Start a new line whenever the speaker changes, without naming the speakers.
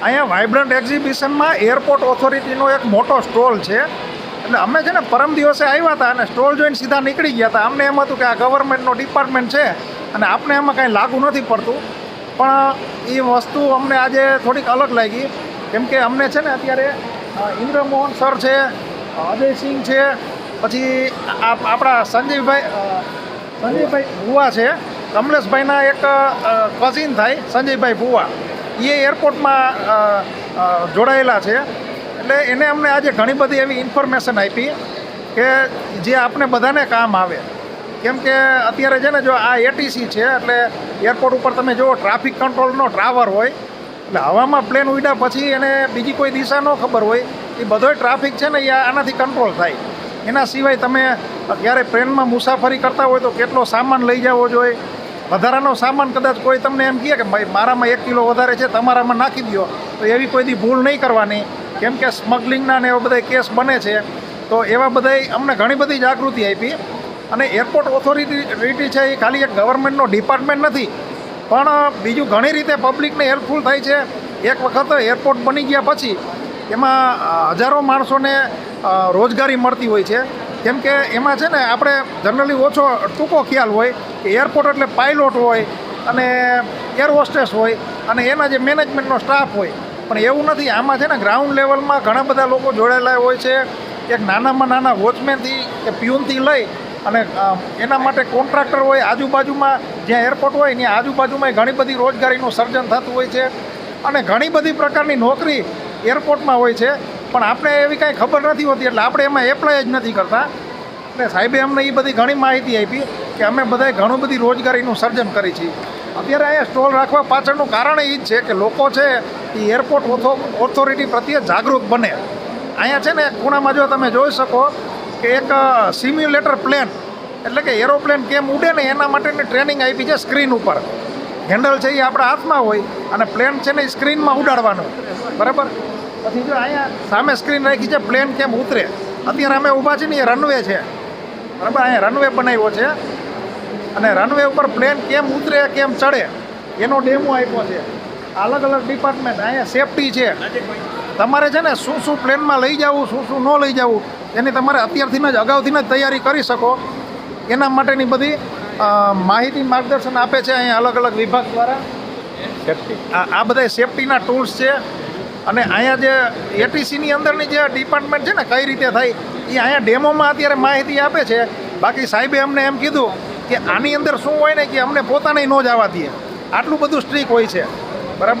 અહીંયા vibrant એક્ઝિબિશનમાં airport ઓથોરિટીનો એક મોટો સ્ટોલ છે. એટલે અમે છે ને પરમ દિવસે આવ્યા હતા અને સ્ટોલ જોઈને સીધા નીકળી ગયા હતા. અમને એમ હતું કે આ ગવર્મેન્ટનો ડિપાર્ટમેન્ટ છે અને આપણે એમાં કાંઈ લાગુ નથી પડતું, પણ એ વસ્તુ અમને આજે થોડીક અલગ લાગી. કેમ કે અમને છે ને અત્યારે ઇન્દ્રમોહન સર છે, અજયસિંહ છે, પછી આપણા સંજયભાઈ ભુવા છે, કમલેશભાઈના એક કઝિન થાય સંજયભાઈ ભુવા, એ એરપોર્ટમાં જોડાયેલા છે. એટલે એને અમને આજે ઘણી બધી એવી ઇન્ફોર્મેશન આપી કે જે આપણે બધાને કામ આવે. કેમ કે અત્યારે છે ને જો આ એટીસી છે એટલે એરપોર્ટ ઉપર તમે જુઓ ટ્રાફિક કંટ્રોલનો ટાવર હોય, એટલે હવામાં પ્લેન ઉડ્યા પછી એને બીજી કોઈ દિશા ન ખબર હોય, એ બધોય ટ્રાફિક છે ને એ આનાથી કંટ્રોલ થાય. એના સિવાય તમે ક્યારે ટ્રેનમાં મુસાફરી કરતા હોય તો કેટલો સામાન લઈ જવો જોઈએ. વધારાનો સામાન કદાચ કોઈ તમને એમ કહે કે ભાઈ મારામાં 1 કિલો વધારે છે તમારામાં નાખી દો, તો એવી કોઈ દી ભૂલ નહીં કરવાની. કેમ કે સ્મગલિંગના ને એવા બધા કેસ બને છે. તો એવા બધાય અમને ઘણી બધી જાગૃતિ આપી. અને એરપોર્ટ ઓથોરિટી છે એ ખાલી એક ગવર્મેન્ટનો ડિપાર્ટમેન્ટ નથી, પણ બીજું ઘણી રીતે પબ્લિકને હેલ્પફુલ થાય છે. એક વખત એરપોર્ટ બની ગયા પછી એમાં હજારો માણસોને રોજગારી મળતી હોય છે. કેમ કે એમાં છે ને આપણે જનરલી ટૂંકો ખ્યાલ હોય કે એરપોર્ટ એટલે પાયલોટ હોય અને એર હોસ્ટેસ હોય અને એના જે મેનેજમેન્ટનો સ્ટાફ હોય, પણ એવું નથી. આમાં છે ને ગ્રાઉન્ડ લેવલમાં ઘણા બધા લોકો જોડાયેલા હોય છે. એક નાનામાં નાના વોચમેનથી કે પ્યુનથી લઈ અને એના માટે કોન્ટ્રાક્ટર હોય. આજુબાજુમાં જ્યાં એરપોર્ટ હોય ત્યાં આજુબાજુમાં ઘણી બધી રોજગારીનું સર્જન થતું હોય છે અને ઘણી બધી પ્રકારની નોકરી એરપોર્ટમાં હોય છે, પણ આપણે એવી કાંઈ ખબર નથી હોતી એટલે આપણે એમાં એપ્લાય જ નથી કરતા. એટલે સાહેબે અમને એ બધી ઘણી માહિતી આપી કે અમે બધાએ ઘણું બધી રોજગારીનું સર્જન કરી છીએ. અત્યારે અહીંયા સ્ટોલ રાખવા પાછળનું કારણ એ જ છે કે લોકો છે એ એરપોર્ટ ઓથોરિટી પ્રત્યે જાગૃત બને. અહીંયા છે ને ખૂણામાં જો તમે જોઈ શકો કે એક સિમ્યુલેટર પ્લેન એટલે કે એરોપ્લેન કેમ ઉડે ને એના માટેની ટ્રેનિંગ આપી છે. સ્ક્રીન ઉપર હેન્ડલ છે એ આપણા હાથમાં હોય અને પ્લેન છે ને એ સ્ક્રીનમાં ઉડાડવાનું, બરાબર. પછી જો અહીંયા સામે સ્ક્રીન રાખી છે પ્લેન કેમ ઉતરે. અત્યારે અમે ઊભા છીએ ને એ રનવે છે, બરાબર. અહીંયા રનવે બનાવ્યો છે અને રનવે ઉપર પ્લેન કેમ ઉતરે કેમ ચડે એનો ડેમો આપ્યો છે. અલગ અલગ ડિપાર્ટમેન્ટ અહીંયા સેફટી છે. તમારે છે ને શું પ્લેનમાં લઈ જવું, શું ન લઈ જવું એની તમારે અત્યારથી જ અગાઉથી જ તૈયારી કરી શકો. એના માટેની બધી માહિતી માર્ગદર્શન આપે છે અહીંયા અલગ અલગ વિભાગ દ્વારા. સેફટી આ બધા સેફટીના ટૂલ્સ છે. અને અહીંયા જે એટીસીની અંદરની જે ડિપાર્ટમેન્ટ છે ને કઈ રીતે થાય એ અહીંયા ડેમોમાં અત્યારે માહિતી આપે છે. બાકી સાહેબે અમને એમ કીધું કે આની અંદર શું હોય ને કે અમને પોતાને ન જવા દઈએ, આટલું બધું સ્ટ્રીક હોય છે, બરાબર.